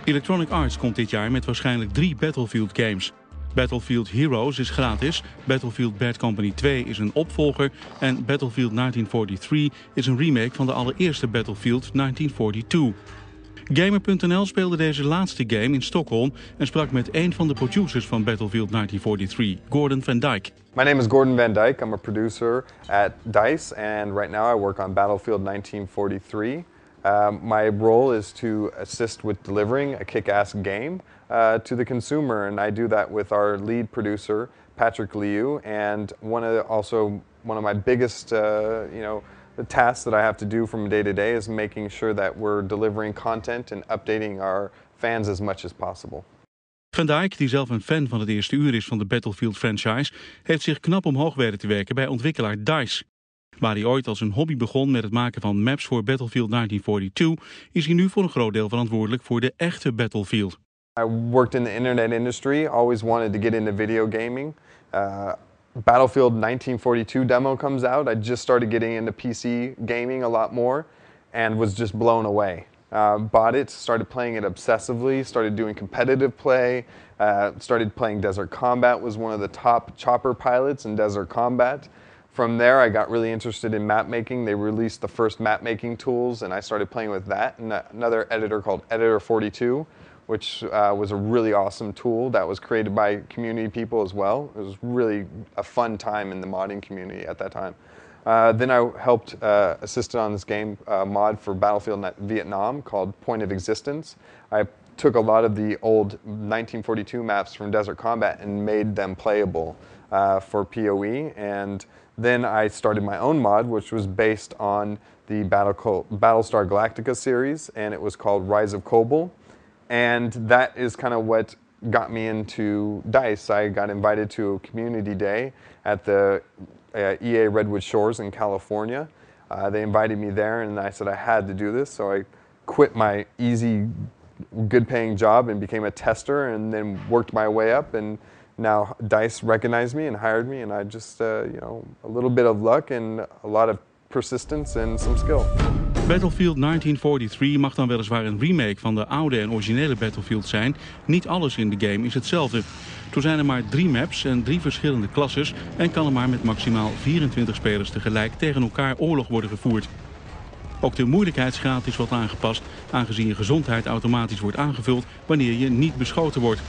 Electronic Arts komt dit jaar met waarschijnlijk 3 Battlefield games. Battlefield Heroes is gratis, Battlefield Bad Company 2 is een opvolger en Battlefield 1943 is een remake van de allereerste Battlefield 1942. Gamer.nl speelde deze laatste game in Stockholm en sprak met een van de producers van Battlefield 1943, Gordon Van Dyke. My name is Gordon Van Dyke. I'm a producer at DICE, and right now I work on Battlefield 1943. My role is to assist with delivering a kick-ass game to the consumer, and I do that with our lead producer, Patrick Liu, and also one of my biggest, the tasks that I have to do from day to day is making sure that we're delivering content and updating our fans as much as possible. Van Dyke, die zelf een fan van het eerste uur is van de Battlefield franchise, heeft zich knap omhoog weten te werken bij ontwikkelaar DICE. Waar hij ooit als een hobby begon met het maken van maps voor Battlefield 1942, is hij nu voor een groot deel verantwoordelijk voor de echte Battlefield. I worked in the internet industry, always wanted to get into video gaming. Battlefield 1942 demo comes out. I just started getting into PC gaming a lot more and was just blown away. Bought it, started playing it obsessively, started doing competitive play, started playing Desert Combat, was one of the top chopper pilots in Desert Combat. From there I got really interested in map making. They released the first map making tools and I started playing with that and another editor called Editor 42, which was a really awesome tool that was created by community people as well. It was really a fun time in the modding community at that time. Then I helped assisted on this game mod for Battlefield Vietnam called Point of Existence. I took a lot of the old 1942 maps from Desert Combat and made them playable for PoE. And then I started my own mod, which was based on the Battlestar Galactica series, and it was called Rise of Kobol. And that is kind of what got me into DICE. I got invited to a community day at the EA Redwood Shores in California. They invited me there and I said I had to do this, so I quit my easy, good-paying job and became a tester and then worked my way up, and now DICE recognized me and hired me, and I just, a little bit of luck and a lot of persistence and some skill. Battlefield 1943 mag dan weliswaar een remake van de oude en originele Battlefield zijn. Niet alles in de game is hetzelfde. Zo zijn er maar 3 maps en 3 verschillende klasses en kan er maar met maximaal 24 spelers tegelijk tegen elkaar oorlog worden gevoerd. Ook de moeilijkheidsgraad is wat aangepast, aangezien je gezondheid automatisch wordt aangevuld wanneer je niet beschoten wordt.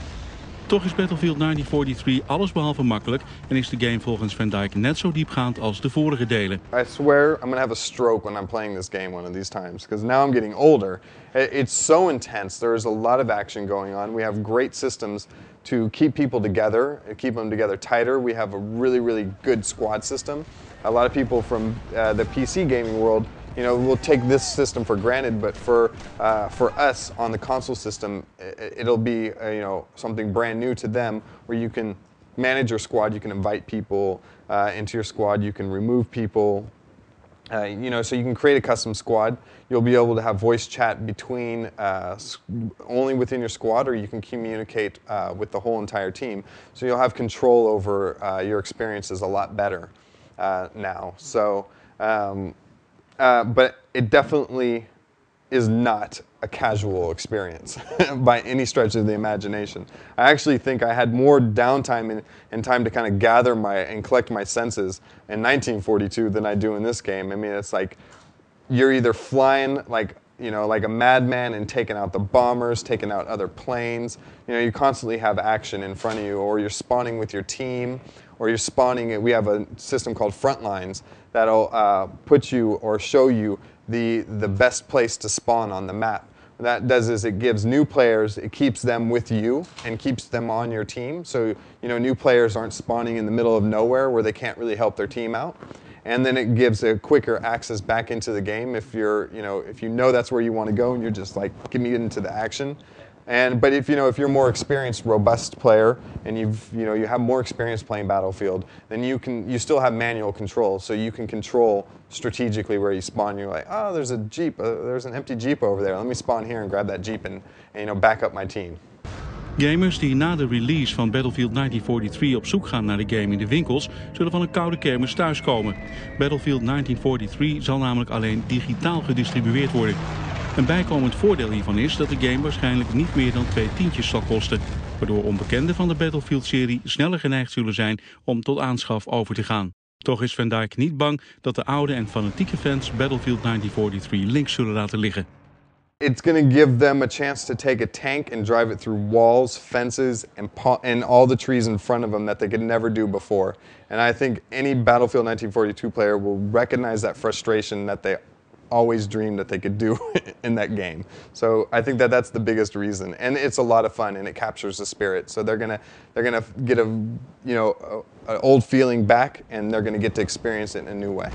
Toch is Battlefield 1943 allesbehalve makkelijk en is de game volgens Van Dyke net zo diepgaand als de vorige delen. I swear I'm gonna have a stroke when I'm playing this game one of these times, because now I'm getting older. It's so intense. There's a lot of action going on. We have great systems to keep people together, keep them together tighter. We have a really, really good squad system. A lot of people from the PC gaming world, we'll take this system for granted, but for us on the console system, it'll be something brand new to them, where you can manage your squad, you can invite people into your squad, you can remove people, so you can create a custom squad. You'll be able to have voice chat between only within your squad, or you can communicate with the whole entire team. So you'll have control over your experiences a lot better now. So. But it definitely is not a casual experience by any stretch of the imagination. I actually think I had more downtime and time to kind of gather and collect my senses in 1942 than I do in this game. I mean, it's like you're either flying like a madman and taking out the bombers, taking out other planes. You constantly have action in front of you, or you're spawning with your team, or you're spawning. We have a system called Frontlines that'll put you or show you the best place to spawn on the map. What that does is it gives new players, it keeps them with you and keeps them on your team. So new players aren't spawning in the middle of nowhere where they can't really help their team out. And then it gives a quicker access back into the game if if you know that's where you want to go and you're just like, get me into the action. But if you're a more experienced, robust player and you have more experience playing Battlefield, then you still have manual control, so you can control strategically where you spawn. You're like, oh, there's a Jeep, there's an empty Jeep over there. Let me spawn here and grab that Jeep and back up my team. Gamers die na de release van Battlefield 1943 op zoek gaan naar de game in de winkels, zullen van een koude kermis thuiskomen. Battlefield 1943 zal namelijk alleen digitaal gedistribueerd worden. Een bijkomend voordeel hiervan is dat de game waarschijnlijk niet meer dan 2 tientjes zal kosten, waardoor onbekenden van de Battlefield-serie sneller geneigd zullen zijn om tot aanschaf over te gaan. Toch is Van Dijk niet bang dat de oude en fanatieke fans Battlefield 1943 links zullen laten liggen. It's going to give them a chance to take a tank and drive it through walls, fences, and all the trees in front of them that they could never do before. And I think any Battlefield 1942 player will recognize that frustration that they always dreamed that they could do in that game. So I think that that's the biggest reason, and it's a lot of fun, and it captures the spirit. So they're gonna get an old feeling back, and they're gonna get to experience it in a new way.